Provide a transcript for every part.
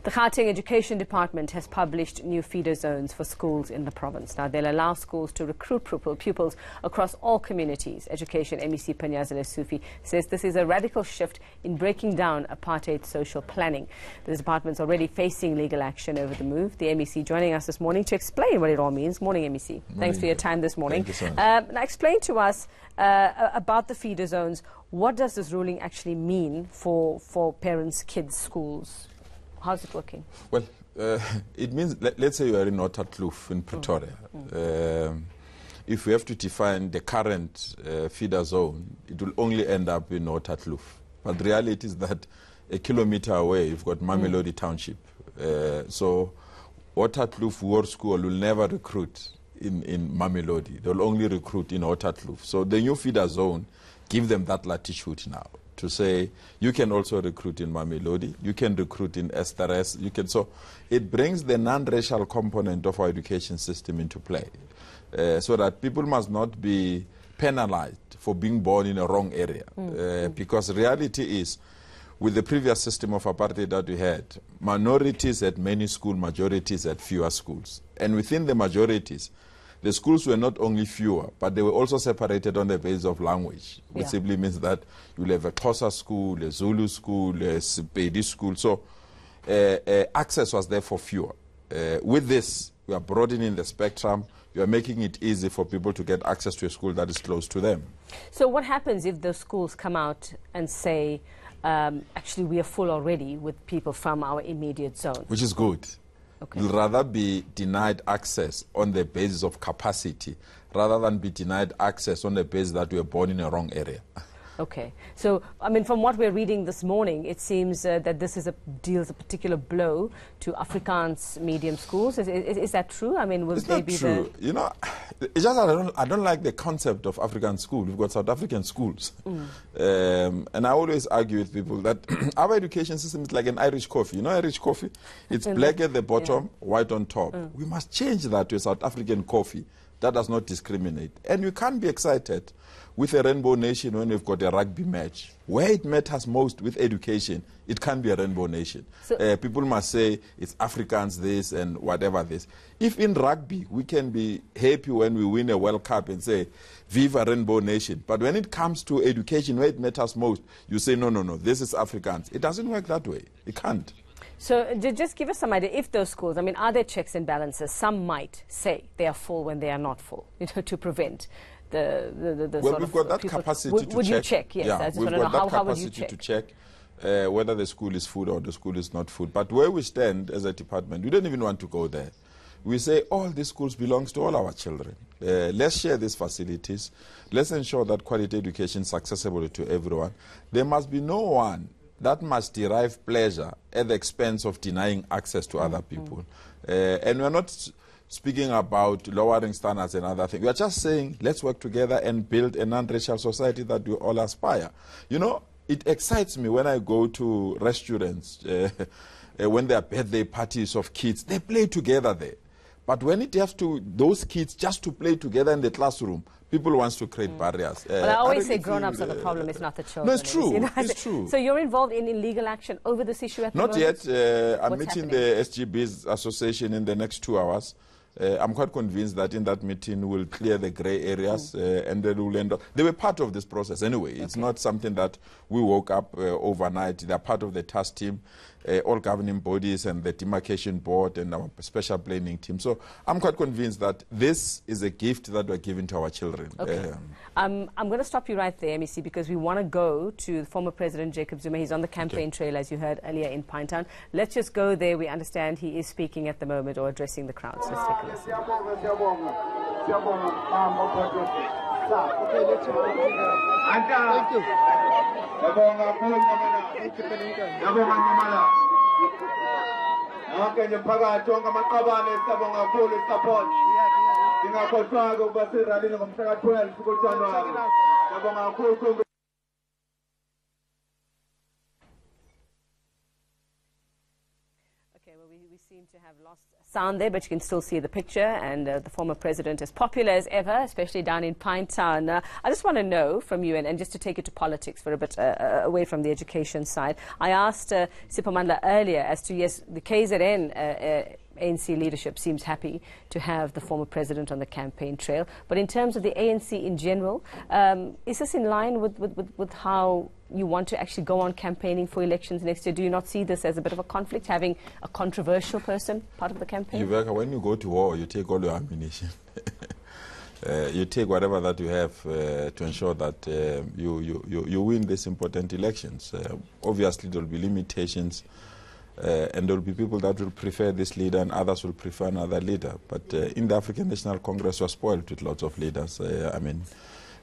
The Gauteng Education Department has published new feeder zones for schools in the province. Now, they'll allow schools to recruit pupils across all communities. Education MEC Panyaza Lesufi says this is a radical shift in breaking down apartheid social planning. The department's already facing legal action over the move. The MEC joining us this morning to explain what it all means. Morning, MEC. Morning. Thanks for your time this morning. Thank you so much. Now, explain to us about the feeder zones. What does this ruling actually mean for parents, kids, schools? How's it working? Well, it means, let's say you are in Otterkloof in Pretoria. If we have to define the current feeder zone, it will only end up in Otterkloof. But the reality is that a kilometer away, you've got Mamelodi Township. So Otterkloof War School will never recruit in Mamelodi. They'll only recruit in Otterkloof. So the new feeder zone give them that latitude now to say you can also recruit in Mamelodi, you can recruit in Esteres, you can. So it brings the non-racial component of our education system into play, so that people must not be penalized for being born in a wrong area, because reality is, with the previous system of apartheid that we had, minorities had many schools, majorities had fewer schools, and within the majorities, the schools were not only fewer, but they were also separated on the basis of language, which simply means that you'll have a Xhosa school, a Zulu school, a Sepedi school. So access was therefore fewer. With this, we are broadening the spectrum. You are making it easy for people to get access to a school that is close to them. So what happens if those schools come out and say, actually, we are full already with people from our immediate zone? Which is good. Okay. You'll rather be denied access on the basis of capacity rather than be denied access on the basis that we were born in a wrong area. Okay. So, I mean, from what we're reading this morning, it seems that this is deals a particular blow to Afrikaans medium schools. Is that true? I mean, will it's they not be true. You know, it's just I don't like the concept of African school. We've got South African schools. And I always argue with people that our education system is like an Irish coffee. You know Irish coffee? It's black at the bottom, white on top. We must change that to a South African coffee that does not discriminate. And you can't be excited with a rainbow nation when we've got a rugby match. Where it matters most with education, it can be a rainbow nation. So people must say it's Africans this and whatever this. If in rugby we can be happy when we win a World Cup and say, Viva Rainbow Nation. But when it comes to education, where it matters most, you say, no, this is Africans. It doesn't work that way. It can't. So just give us some idea. If those schools, I mean, are there checks and balances? Some might say they are full when they are not full, to prevent the well, sort we've got that capacity to check. Would you check? Yes, I just want to know how would you check? To check whether the school is full or the school is not full. But where we stand as a department, we don't even want to go there. We say all these schools belongs to all our children. Let's share these facilities. Let's ensure that quality education is accessible to everyone. There must be no one that must derive pleasure at the expense of denying access to other people. And we're not speaking about lowering standards and other things. We are just saying, let's work together and build a non-racial society that we all aspire. You know, it excites me when I go to restaurants, when there are birthday parties of kids, they play together there. But when it has to, those kids just to play together in the classroom, people want to create barriers. Well, I always say grown-ups are the problem, it's not the children. No, it's true. You know, it's true. So you're involved in legal action over this issue at the moment? Not yet. I'm What's meeting happening? the SGB's association in the next 2 hours. I'm quite convinced that in that meeting we'll clear the grey areas and then we'll end up. They were part of this process anyway. It's not something that we woke up overnight. They're part of the task team, all governing bodies and the demarcation board and our special planning team. So I'm quite convinced that this is a gift that we're giving to our children. Okay. I'm going to stop you right there, MEC, because we want to go to former President Jacob Zuma. He's on the campaign trail, as you heard earlier, in Pinetown. Let's just go there. We understand he is speaking at the moment or addressing the crowd. So let's take a listen. Okay, well, we seem to have lost sound there, but you can still see the picture, and the former president is popular as ever, especially down in Pinetown. I just want to know from you, and just to take it to politics for a bit away from the education side, I asked Siphamandla earlier as to, yes, the KZN ANC leadership seems happy to have the former president on the campaign trail, but in terms of the ANC in general, is this in line with how you want to actually go on campaigning for elections next year? Do you not see this as a bit of a conflict, having a controversial person part of the campaign? When you go to war, you take all your ammunition. You take whatever that you have to ensure that you win these important elections. Obviously, there will be limitations, and there will be people that will prefer this leader and others will prefer another leader. But in the African National Congress, we're spoiled with lots of leaders. I mean,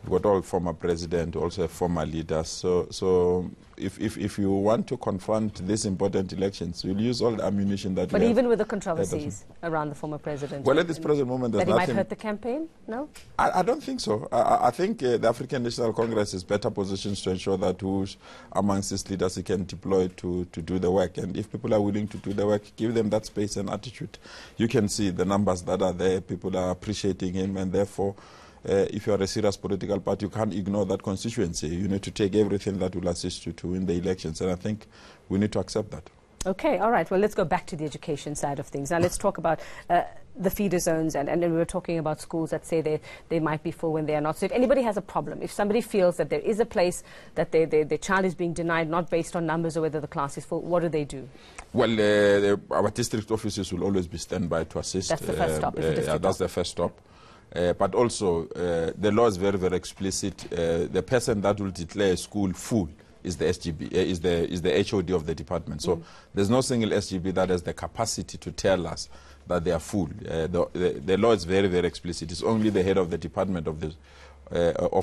we've got all former presidents, also former leaders. So if you want to confront these important elections, you'll use all the ammunition that you have. But even with the controversies around the former president? Well, at this present moment, there's nothing... That he might hurt the campaign? No? I don't think so. I think the African National Congress is better positioned to ensure that who's amongst these leaders he can deploy to do the work. And if people are willing to do the work, give them that space and attitude. You can see the numbers that are there. People are appreciating him, and therefore, if you are a serious political party, you can't ignore that constituency. You need to take everything that will assist you to win the elections, and I think we need to accept that. Okay, all right. Well, let's go back to the education side of things. Now, let's talk about the feeder zones, and then we were talking about schools that say they might be full when they are not. So if anybody has a problem, if somebody feels that there is a place that their child is being denied, not based on numbers or whether the class is full, what do? Well, our district offices will always be standby to assist. That's the first stop. That's the first stop. But also, the law is very, very explicit. The person that will declare a school full is the SGB, is the HOD of the department. So there's no single SGB that has the capacity to tell us that they are full. The law is very, very explicit. It's only the head of the department of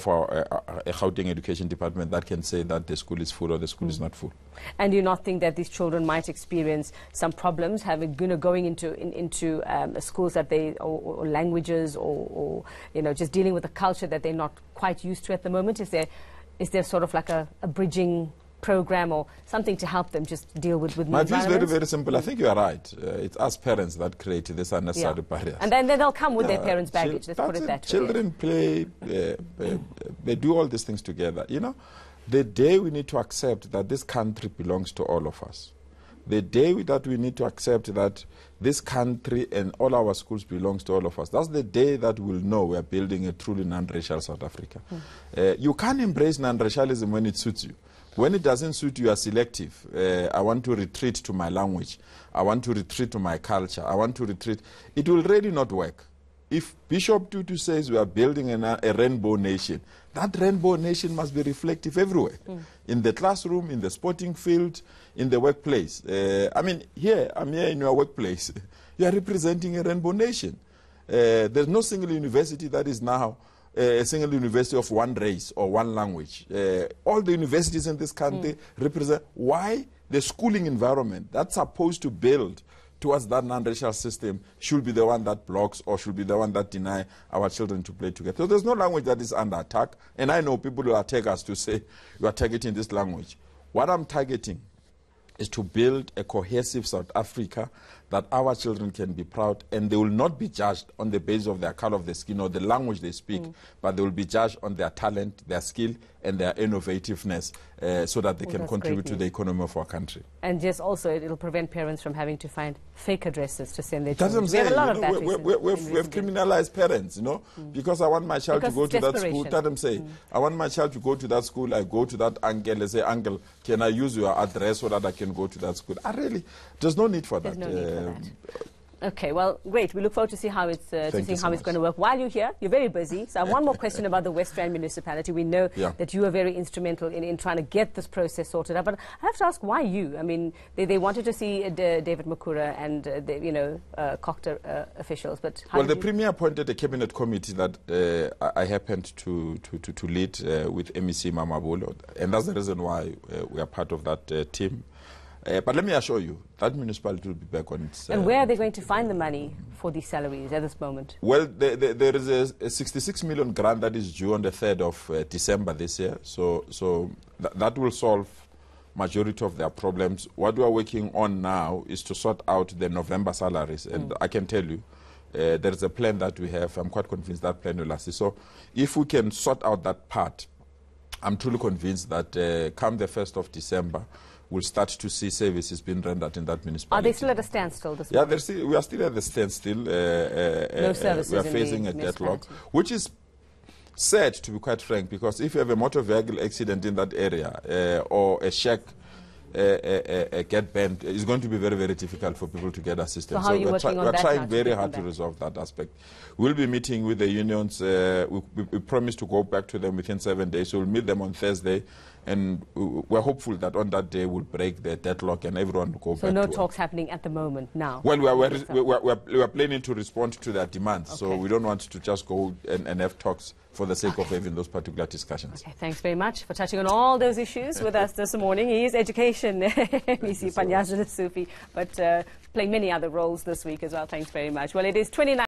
our Gauteng Education Department that can say that the school is full or the school is not full. And do you not think that these children might experience some problems going into schools that or languages or just dealing with a culture that they're not quite used to at the moment? Is there sort of like a bridging program or something to help them just deal with new My view is very, very simple. I think you are right. It's us parents that create this unnecessary barriers. And then they'll come with their parents' baggage. Let's put it that way. Children play, they do all these things together. The day we need to accept that this country belongs to all of us, the day that we need to accept that this country and all our schools belongs to all of us, that's the day that we'll know we're building a truly non-racial South Africa. You can't embrace non-racialism when it suits you. When it doesn't suit you, you are selective. I want to retreat to my language. I want to retreat to my culture. I want to retreat. It will really not work. If Bishop Tutu says we are building a rainbow nation, that rainbow nation must be reflective everywhere. In the classroom, in the sporting field, in the workplace. I'm here in your workplace. You are representing a rainbow nation. There's no single university that is now a single university of one race or one language. All the universities in this country represent why the schooling environment that's supposed to build towards that non-racial system should be the one that blocks or should be the one that deny our children to play together. So there's no language that is under attack. And I know people will attack us to say, you are targeting this language. What I'm targeting is to build a cohesive South Africa that our children can be proud, and they will not be judged on the basis of their color of the skin or the language they speak, but they will be judged on their talent, their skill, and their innovativeness so that they can contribute to the economy of our country. And just also, it'll prevent parents from having to find fake addresses to send their children. We have a lot of that we've criminalized parents, because I want my child to go to that school. Tell them, say, I want my child to go to that school. I go to that uncle and say, uncle, can I use your address so that I can go to that school? There's no need for that. There's no need for that. Okay, well, great. We look forward to see how it's going to work. While you're here, you're very busy. So I have one more question about the West Rand municipality. We know that you are very instrumental in trying to get this process sorted out. But I have to ask, why you? I mean, they wanted to see David Makura and COCTA officials, but how the Premier appointed a cabinet committee that I happened to lead with MEC Mamabulo, and that's the reason why we are part of that team. But let me assure you, that municipality will be back on its... And where are they going to find the money for these salaries at this moment? Well, there is a 66 million grant that is due on the 3rd of December this year. So that will solve majority of their problems. What we are working on now is to sort out the November salaries. And I can tell you, there is a plan that we have. I'm quite convinced that plan will assist. So if we can sort out that part, I'm truly convinced that come the 1st of December, we'll start to see services being rendered in that municipality. Are they still at a standstill this morning? Yeah, we are still at the standstill. No services. We are facing a deadlock, which is sad, to be quite frank, because if you have a motor vehicle accident in that area or a shack get banned, it's going to be very, very difficult for people to get assistance. So how are you working on that? We're trying very hard to resolve that aspect. We'll be meeting with the unions. We promise to go back to them within 7 days. So we'll meet them on Thursday, and we're hopeful that on that day we'll break the deadlock and everyone will go back to work. So no talks happening at the moment now? Well, we're planning to respond to their demands. Okay. So we don't want to just go and have talks for the sake of having those particular discussions. Okay, thanks very much for touching on all those issues with us this morning. He is Education MEC Panyaza Lesufi, but playing many other roles this week as well. Thanks very much. Well, it is 29.